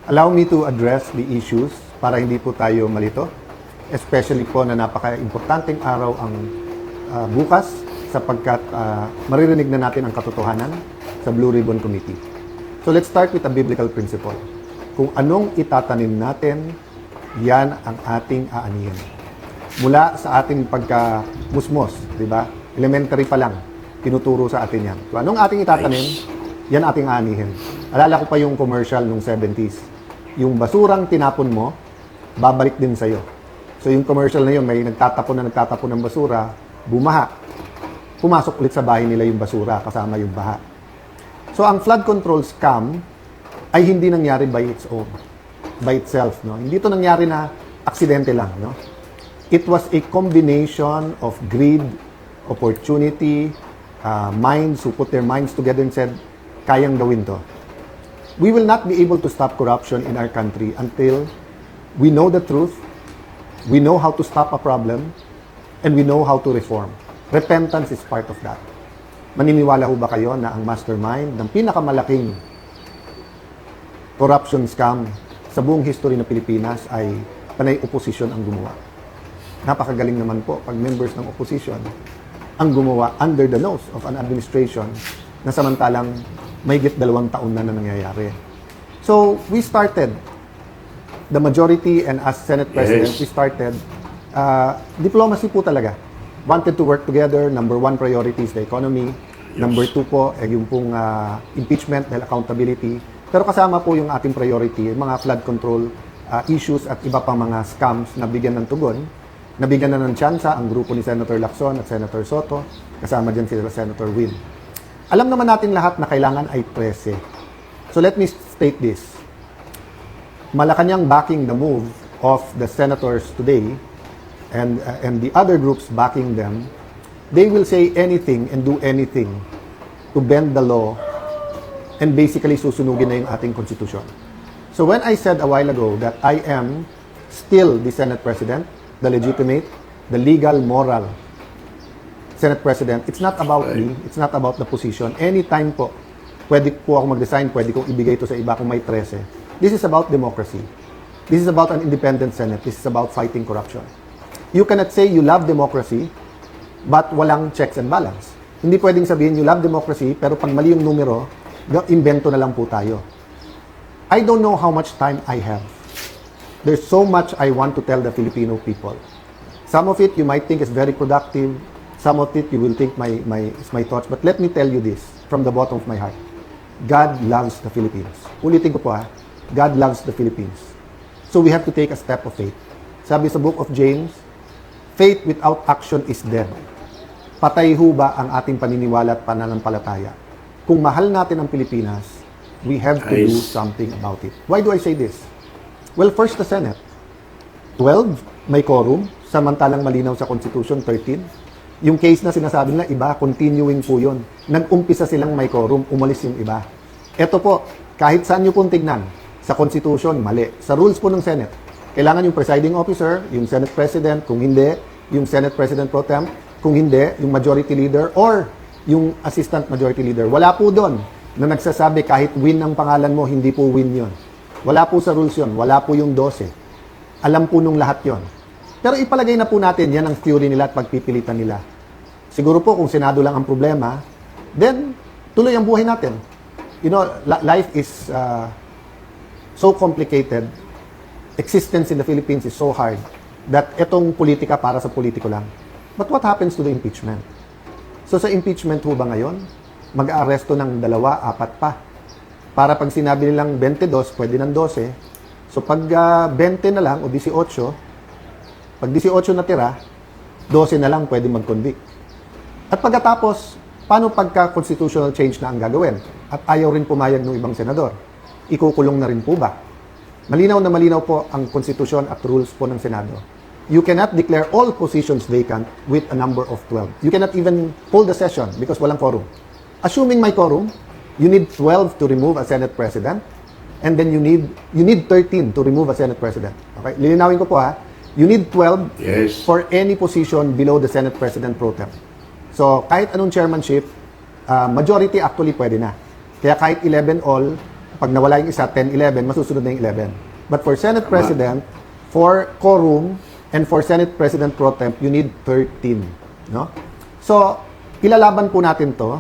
Allow me to address the issues para hindi po tayo malito. Especially po na napaka-importanting araw ang bukas sapagkat maririnig na natin ang katotohanan sa Blue Ribbon Committee. So let's start with a biblical principle. Kung anong itatanim natin, yan ang ating aanihin. Mula sa ating pagka-musmos, di ba? Elementary pa lang, tinuturo sa atin yan. Kung anong ating itatanim, yan ating aanihin. Alala ko pa yung commercial nung 70s. Yung basurang tinapon mo, babalik din sa'yo. So yung commercial na yun, may nagtatapon ng basura, bumaha. Pumasok ulit sa bahay nila yung basura kasama yung baha. So ang flood control scam ay hindi nangyari by its own, by itself. No? Hindi ito nangyari na aksidente lang. No? It was a combination of greed, opportunity, minds who put their minds together and said, kayang gawin to. We will not be able to stop corruption in our country until we know the truth, we know how to stop a problem, and we know how to reform. Repentance is part of that. Maniniwala ho ba kayo na ang mastermind ng pinakamalaking corruption scam sa buong history ng Pilipinas ay panay oposisyon ang gumawa? Napakagaling naman po pag members ng opposition ang gumawa under the nose of an administration na samantalang mahigit 2 taon na nangyayari. So, we started, the majority and as Senate President, we started diplomacy po talaga. Wanted to work together. Number 1 priority is the economy. Number 2 po, yung pong impeachment dahil accountability. Pero kasama po yung ating priority, yung mga flood control issues at iba pang mga scams na bigyan ng tugon. Nabigyan na ng tsansa ang grupo ni Senator Lacson at Senator Soto. Kasama dyan sila Senator Win. Alam naman natin lahat na kailangan ay 13. So let me state this. Malacanang backing the move of the senators today and the other groups backing them, they will say anything and do anything to bend the law and basically susunugin na yung ating konstitusyon. So when I said a while ago that I am still the Senate President, the legitimate, the legal, moral Senate President, it's not about me, it's not about the position. Anytime po, pwede po ako mag-resign, pwede kong ibigay ito sa iba kung may 13. This is about democracy. This is about an independent Senate. This is about fighting corruption. You cannot say you love democracy, but walang checks and balance. Hindi pwedeng sabihin you love democracy, pero pag mali yung numero, invento na lang po tayo. I don't know how much time I have. There's so much I want to tell the Filipino people. Some of it you might think is very productive. Some of it you will think my thoughts. But let me tell you this from the bottom of my heart. God loves the Philippines. Ulitin ko po God loves the Philippines. So we have to take a step of faith. Sabi sa book of James, faith without action is dead. Patay ho ba ang ating paniniwala at pananampalataya? Kung mahal natin ang Pilipinas, we have to do something about it. Why do I say this? Well, first the Senate. 12, may quorum, samantalang malinaw sa Constitution, 13. Yung case na sinasabi nila, iba, continuing po yun. Nag-umpisa silang may quorum, umalis yung iba. Ito po, kahit saan nyo pong tignan, sa Constitution, mali. Sa rules po ng Senate, kailangan yung presiding officer, yung Senate President, kung hindi, yung Senate President Pro Tem, kung hindi, yung Majority Leader, or yung Assistant Majority Leader. Wala po doon na nagsasabi kahit win ang pangalan mo, hindi po win yon. Wala po sa rules yon. Wala po yung 12. Alam po nung lahat yon. Pero ipalagay na po natin, yan ang theory nila at pagpipilitan nila. Siguro po kung Senado lang ang problema, then tuloy ang buhay natin. You know, life is so complicated. Existence in the Philippines is so hard that etong politika para sa politiko lang. But what happens to the impeachment? So sa impeachment ho ba ngayon, mag-aaresto ng 2, 4 pa? Para pag sinabi nilang 22, pwede ng 12. So pag 20 na lang o 18, pag 18 na tira, 12 na lang pwede mag-convict. At pagkatapos, paano pagka constitutional change na ang gagawin? At ayaw rin pumayag ng ibang senador. Ikukulong na rin po ba? Malinaw na malinaw po ang konstitusyon at rules po ng Senado. You cannot declare all positions vacant with a number of 12. You cannot even hold the session because walang quorum. Assuming may quorum, you need 12 to remove a Senate President, and then you need 13 to remove a Senate President. Okay? Lilinawin ko po You need 12 for any position below the Senate President Pro Tem. So, kahit anong chairmanship, majority actually pwede na. Kaya kahit 11 all, Pag nawala yung isa, 10, 11, masusunod na yung 11. But for Senate President, for quorum, and for Senate President Pro Temp, you need 13. No? So, ilalaban po natin to,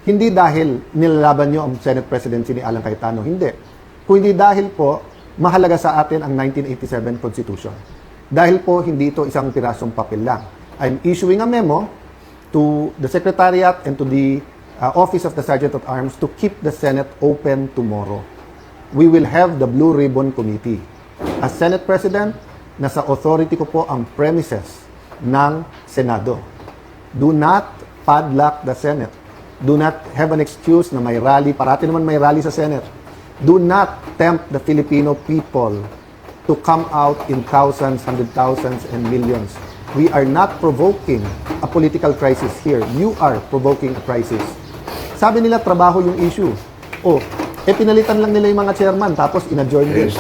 hindi dahil nilalaban nyo ang Senate Presidency ni Alan Cayetano, hindi. Kundi dahil po, mahalaga sa atin ang 1987 Constitution. Dahil po, hindi ito isang pirasong papel lang. I'm issuing a memo to the Secretariat and to the Office of the Sergeant at Arms to keep the Senate open tomorrow. We will have the Blue Ribbon Committee. As Senate President, nasa authority ko po ang premises ng Senado. Do not padlock the Senate. Do not have an excuse na may rally. Parati naman may rally sa Senate. Do not tempt the Filipino people to come out in thousands, hundred thousands, and millions. We are not provoking a political crisis here. You are provoking a crisis. Sabi nila, trabaho yung issue. Oh, pinalitan lang nila yung mga chairman, tapos in-adjourn din.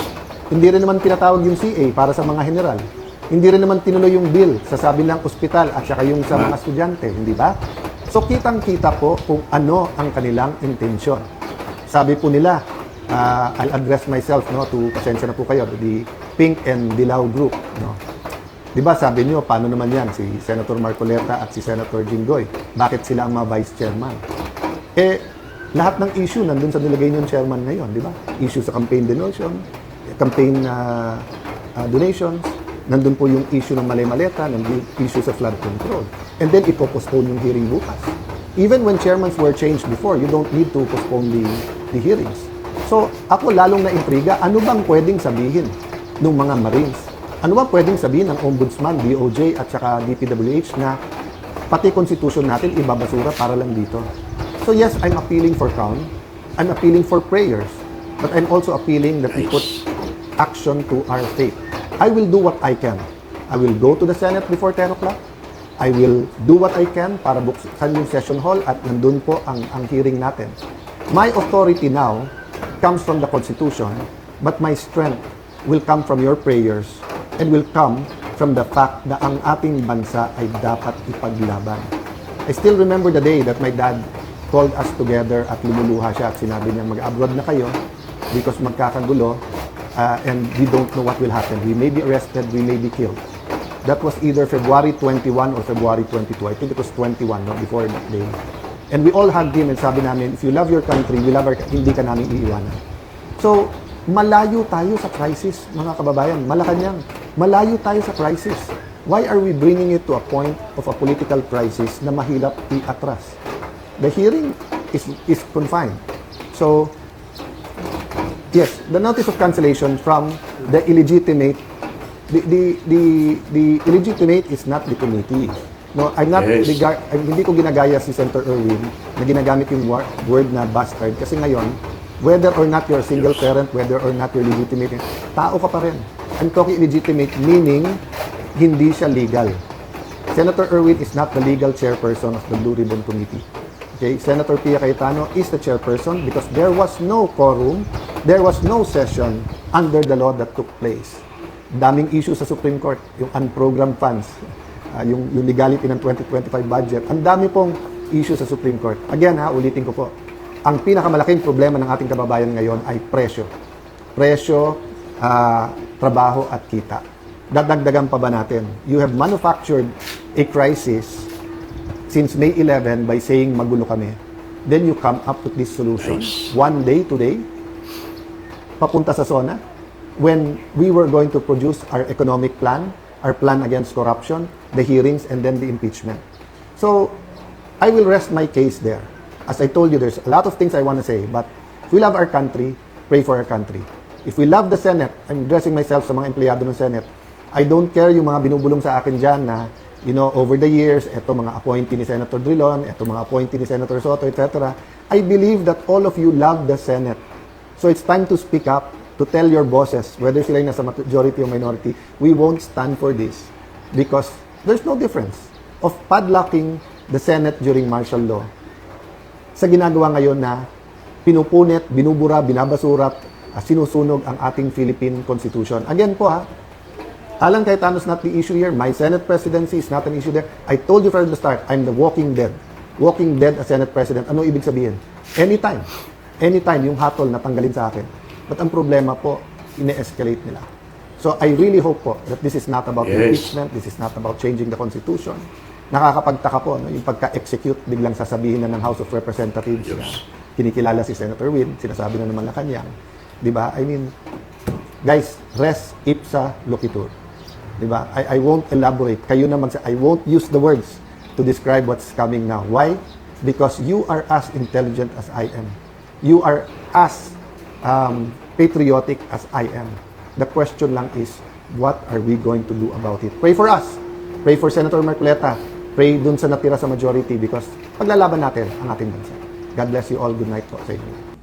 Hindi rin naman pinatawag yung CA para sa mga general. Hindi rin naman tinuloy yung bill sa sabi ng ospital at saka yung sa mga estudyante, hindi ba? So, kitang-kita po kung ano ang kanilang intensyon. Sabi po nila, I'll address myself to, pasensya na po kayo, the Pink and Dilaw group. No? Di ba sabi nyo, paano naman yan, si Senator Marcoleta at si Senator Jinggoy? Bakit sila ang mga vice chairman? Lahat ng issue nandun sa nilagay nyo yung chairman ngayon, di ba? Issue sa campaign donations, nandun po yung issue ng malay-maleta, nandun yung issue sa flood control. And then, ipopostpone yung hearing bukas. Even when chairmans were changed before, you don't need to postpone the hearings. So, ako lalong na-intriga, ano bang pwedeng sabihin ng mga Marines? Ano bang pwedeng sabihin ng Ombudsman, DOJ at saka DPWH na pati konstitusyon natin ibabasura para lang dito? So yes, I'm appealing for calm. I'm appealing for prayers. But I'm also appealing that we put action to our faith. I will do what I can. I will go to the Senate before 10 o'clock. I will do what I can para buksan yung session hall at nandun po ang hearing natin. My authority now comes from the Constitution, but my strength will come from your prayers and will come from the fact na ang ating bansa ay dapat ipaglaban. I still remember the day that my dad called us together at lumuluha siya at sinabi niya mag-abroad na kayo because magkakagulo and we don't know what will happen. We may be arrested, we may be killed. That was either February 21 or February 22. I think it was 21, before that day. And we all hugged him and sabi namin, if you love your country, we love our country, hindi ka namin iiwanan. So, malayo tayo sa crisis, mga kababayan. Malacanang, malayo tayo sa crisis. Why are we bringing it to a point of a political crisis na mahirap i-atras? The hearing is confined. So, yes, the notice of cancellation from the illegitimate, the illegitimate is not the committee. No, I'm not, hindi ko ginagaya si Senator Erwin na ginagamit yung word na bastard kasi ngayon, whether or not you're a single parent, whether or not you're legitimate, tao ka pa rin. I'm talking illegitimate meaning hindi siya legal. Senator Erwin is not the legal chairperson of the Blue Ribbon Committee. Okay, Senator Pia Cayetano is the chairperson because there was no quorum, there was no session under the law that took place. Daming issue sa Supreme Court, yung unprogrammed funds, yung legality ng 2025 budget. Ang dami pong issue sa Supreme Court. Again ulitin ko po, ang pinakamalaking problema ng ating kababayan ngayon ay presyo. Presyo, trabaho at kita. Dadagdagan pa ba natin? You have manufactured a crisis since May 11 by saying magulo kami. Then you come up with this solution. One day today, papunta sa SONA, when we were going to produce our economic plan, our plan against corruption, the hearings, and then the impeachment. So, I will rest my case there. As I told you, there's a lot of things I want to say, but if we love our country, pray for our country. If we love the Senate, I'm addressing myself sa mga empleyado ng Senate, I don't care yung mga binubulong sa akin dyan na, over the years, eto mga appointee ni Senator Drilon, eto mga appointee ni Senator Soto, etc. I believe that all of you love the Senate. So it's time to speak up, to tell your bosses, whether sila yung nasa majority or minority, we won't stand for this. Because there's no difference of padlocking the Senate during martial law sa ginagawa ngayon na pinupunit, binubura, binabasura, sinusunog ang ating Philippine Constitution. Again po Alan Cayetano is not the issue here. My Senate presidency is not an issue there. I told you from the start, I'm the walking dead. Walking dead as Senate President. Ano ibig sabihin? Anytime. anytime yung hatol na tanggalin sa akin. But ang problema po, ine-escalate nila. So I really hope po that this is not about impeachment, this is not about changing the Constitution. Nakakapagtaka po, no? Yung pagka-execute, biglang sasabihin na ng House of Representatives na kinikilala si Senator Win, sinasabi na naman na kanyang. Di ba? I mean, guys, res ipsa loquitur. Di ba? I won't elaborate. Kayo naman, I won't use the words to describe what's coming now. Why? Because you are as intelligent as I am. You are as patriotic as I am. The question lang is, what are we going to do about it? Pray for us. Pray for Senator Marcoleta. Pray dun sa natira sa majority because paglalaban natin ang ating bansa. God bless you all. Good night po sa inyo.